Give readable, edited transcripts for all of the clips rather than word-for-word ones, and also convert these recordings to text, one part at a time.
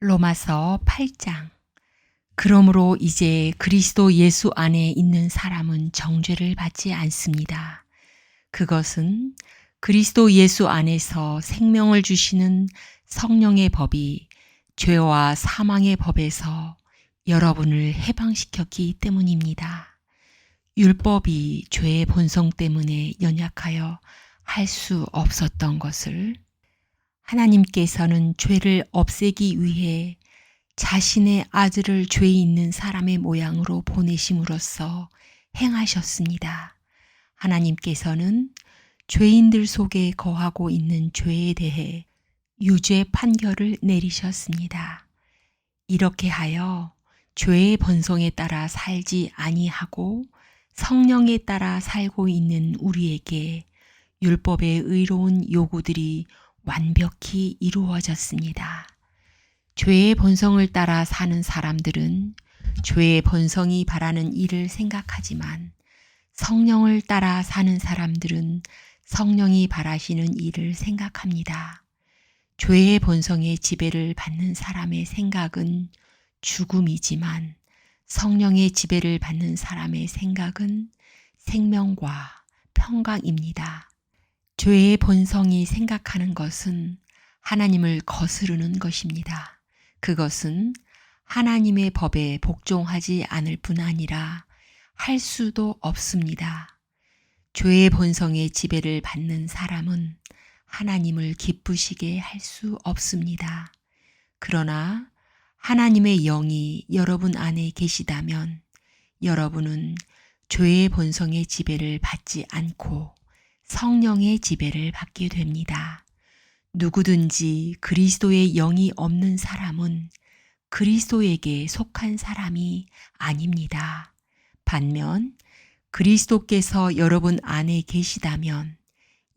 로마서 8장. 그러므로 이제 그리스도 예수 안에 있는 사람은 정죄를 받지 않습니다. 그것은 그리스도 예수 안에서 생명을 주시는 성령의 법이 죄와 사망의 법에서 여러분을 해방시켰기 때문입니다. 율법이 죄의 본성 때문에 연약하여 할 수 없었던 것을 하나님께서는 죄를 없애기 위해 자신의 아들을 죄 있는 사람의 모양으로 보내심으로써 행하셨습니다. 하나님께서는 죄인들 속에 거하고 있는 죄에 대해 유죄 판결을 내리셨습니다. 이렇게 하여 죄의 본성에 따라 살지 아니하고 성령에 따라 살고 있는 우리에게 율법의 의로운 요구들이 완벽히 이루어졌습니다. 죄의 본성을 따라 사는 사람들은 죄의 본성이 바라는 일을 생각하지만 성령을 따라 사는 사람들은 성령이 바라시는 일을 생각합니다. 죄의 본성의 지배를 받는 사람의 생각은 죽음이지만 성령의 지배를 받는 사람의 생각은 생명과 평강입니다. 죄의 본성이 생각하는 것은 하나님을 거스르는 것입니다. 그것은 하나님의 법에 복종하지 않을 뿐 아니라 할 수도 없습니다. 죄의 본성의 지배를 받는 사람은 하나님을 기쁘시게 할 수 없습니다. 그러나 하나님의 영이 여러분 안에 계시다면 여러분은 죄의 본성의 지배를 받지 않고 성령의 지배를 받게 됩니다. 누구든지 그리스도의 영이 없는 사람은 그리스도에게 속한 사람이 아닙니다. 반면 그리스도께서 여러분 안에 계시다면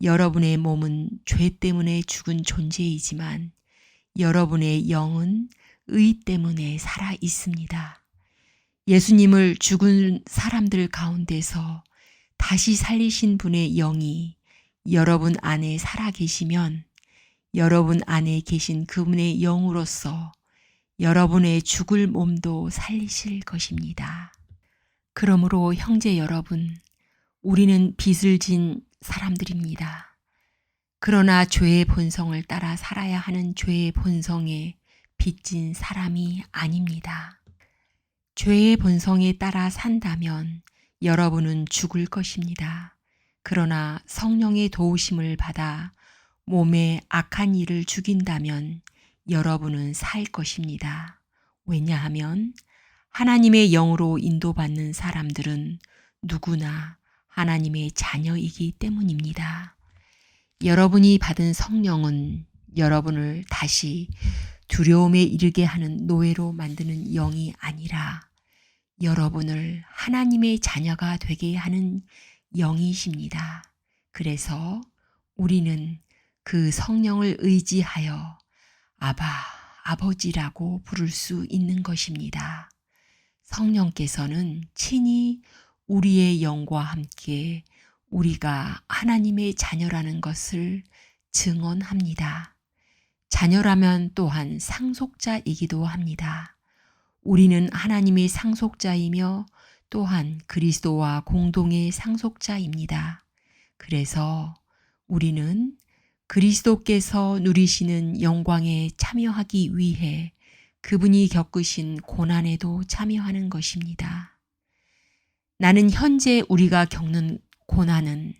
여러분의 몸은 죄 때문에 죽은 존재이지만 여러분의 영은 의 때문에 살아 있습니다. 예수님을 죽은 사람들 가운데서 다시 살리신 분의 영이 여러분 안에 살아 계시면 여러분 안에 계신 그분의 영으로서 여러분의 죽을 몸도 살리실 것입니다. 그러므로 형제 여러분, 우리는 빚을 진 사람들입니다. 그러나 죄의 본성을 따라 살아야 하는 죄의 본성에 빚진 사람이 아닙니다. 죄의 본성에 따라 산다면 여러분은 죽을 것입니다. 그러나 성령의 도우심을 받아 몸의 악한 일을 죽인다면 여러분은 살 것입니다. 왜냐하면 하나님의 영으로 인도받는 사람들은 누구나 하나님의 자녀이기 때문입니다. 여러분이 받은 성령은 여러분을 다시 두려움에 이르게 하는 노예로 만드는 영이 아니라 여러분을 하나님의 자녀가 되게 하는 영이십니다. 그래서 우리는 그 성령을 의지하여 아바, 아버지라고 부를 수 있는 것입니다. 성령께서는 친히 우리의 영과 함께 우리가 하나님의 자녀라는 것을 증언합니다. 자녀라면 또한 상속자이기도 합니다. 우리는 하나님의 상속자이며 또한 그리스도와 공동의 상속자입니다. 그래서 우리는 그리스도께서 누리시는 영광에 참여하기 위해 그분이 겪으신 고난에도 참여하는 것입니다. 나는 현재 우리가 겪는 고난은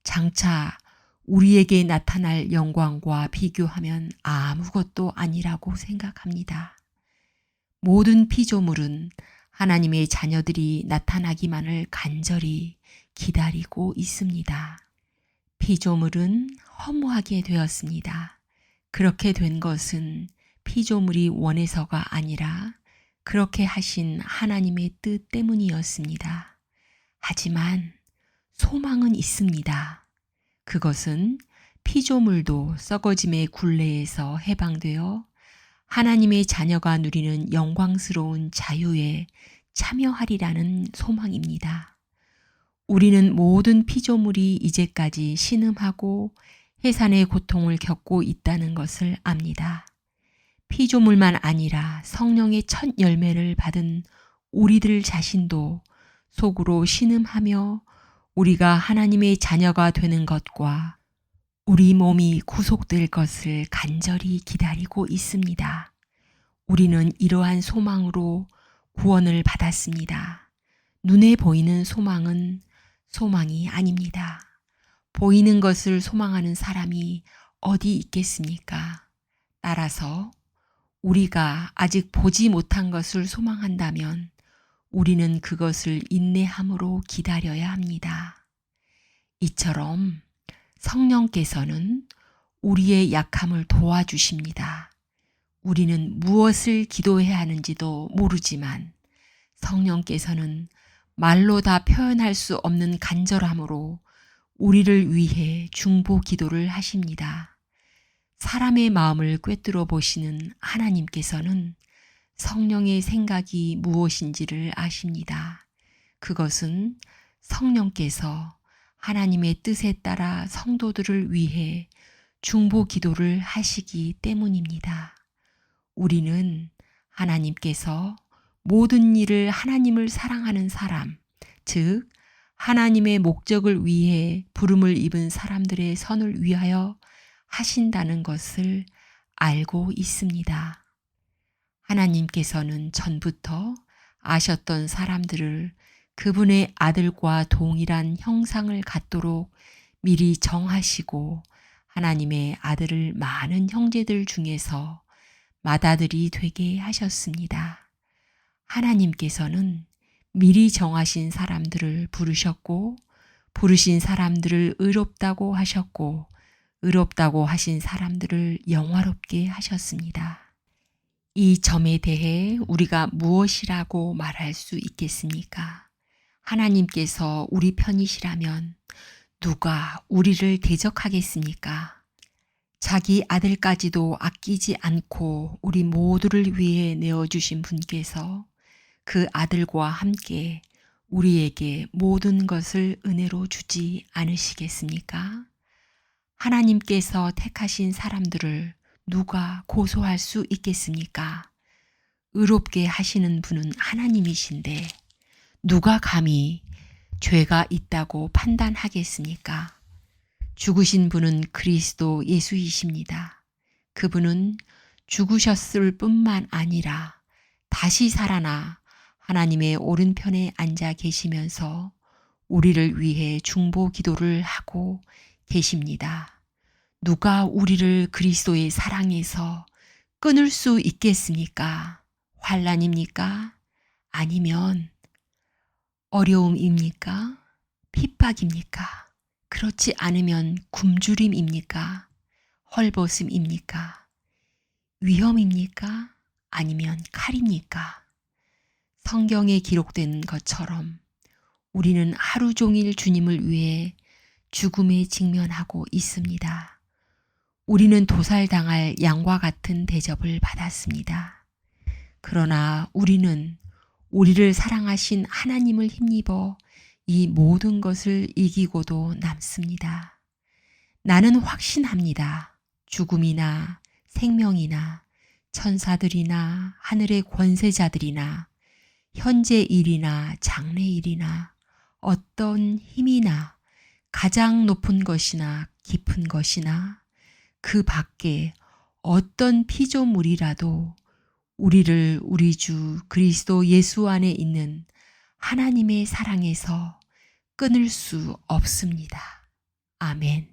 장차 우리에게 나타날 영광과 비교하면 아무것도 아니라고 생각합니다. 모든 피조물은 하나님의 자녀들이 나타나기만을 간절히 기다리고 있습니다. 피조물은 허무하게 되었습니다. 그렇게 된 것은 피조물이 원해서가 아니라 그렇게 하신 하나님의 뜻 때문이었습니다. 하지만 소망은 있습니다. 그것은 피조물도 썩어짐의 굴레에서 해방되어 하나님의 자녀가 누리는 영광스러운 자유에 참여하리라는 소망입니다. 우리는 모든 피조물이 이제까지 신음하고 해산의 고통을 겪고 있다는 것을 압니다. 피조물만 아니라 성령의 첫 열매를 받은 우리들 자신도 속으로 신음하며 우리가 하나님의 자녀가 되는 것과 우리 몸이 구속될 것을 간절히 기다리고 있습니다. 우리는 이러한 소망으로 구원을 받았습니다. 눈에 보이는 소망은 소망이 아닙니다. 보이는 것을 소망하는 사람이 어디 있겠습니까? 따라서 우리가 아직 보지 못한 것을 소망한다면 우리는 그것을 인내함으로 기다려야 합니다. 이처럼 성령께서는 우리의 약함을 도와주십니다. 우리는 무엇을 기도해야 하는지도 모르지만 성령께서는 말로 다 표현할 수 없는 간절함으로 우리를 위해 중보 기도를 하십니다. 사람의 마음을 꿰뚫어 보시는 하나님께서는 성령의 생각이 무엇인지를 아십니다. 그것은 성령께서 하나님의 뜻에 따라 성도들을 위해 중보 기도를 하시기 때문입니다. 우리는 하나님께서 모든 일을 하나님을 사랑하는 사람, 즉 하나님의 목적을 위해 부름을 입은 사람들의 선을 위하여 하신다는 것을 알고 있습니다. 하나님께서는 전부터 아셨던 사람들을 그분의 아들과 동일한 형상을 갖도록 미리 정하시고 하나님의 아들을 많은 형제들 중에서 맏아들이 되게 하셨습니다. 하나님께서는 미리 정하신 사람들을 부르셨고 부르신 사람들을 의롭다고 하셨고 의롭다고 하신 사람들을 영화롭게 하셨습니다. 이 점에 대해 우리가 무엇이라고 말할 수 있겠습니까? 하나님께서 우리 편이시라면 누가 우리를 대적하겠습니까? 자기 아들까지도 아끼지 않고 우리 모두를 위해 내어주신 분께서 그 아들과 함께 우리에게 모든 것을 은혜로 주지 않으시겠습니까? 하나님께서 택하신 사람들을 누가 고소할 수 있겠습니까? 의롭게 하시는 분은 하나님이신데 누가 감히 죄가 있다고 판단하겠습니까? 죽으신 분은 그리스도 예수이십니다. 그분은 죽으셨을 뿐만 아니라 다시 살아나 하나님의 오른편에 앉아 계시면서 우리를 위해 중보 기도를 하고 계십니다. 누가 우리를 그리스도의 사랑에서 끊을 수 있겠습니까? 환난입니까? 아니면 어려움입니까? 핍박입니까? 그렇지 않으면 굶주림입니까? 헐벗음입니까? 위험입니까? 아니면 칼입니까? 성경에 기록된 것처럼 우리는 하루 종일 주님을 위해 죽음에 직면하고 있습니다. 우리는 도살당할 양과 같은 대접을 받았습니다. 그러나 우리는 우리를 사랑하신 하나님을 힘입어 이 모든 것을 이기고도 남습니다. 나는 확신합니다. 죽음이나 생명이나 천사들이나 하늘의 권세자들이나 현재 일이나 장래 일이나 어떤 힘이나 가장 높은 것이나 깊은 것이나 그 밖에 어떤 피조물이라도 우리를 우리 주 그리스도 예수 안에 있는 하나님의 사랑에서 끊을 수 없습니다. 아멘.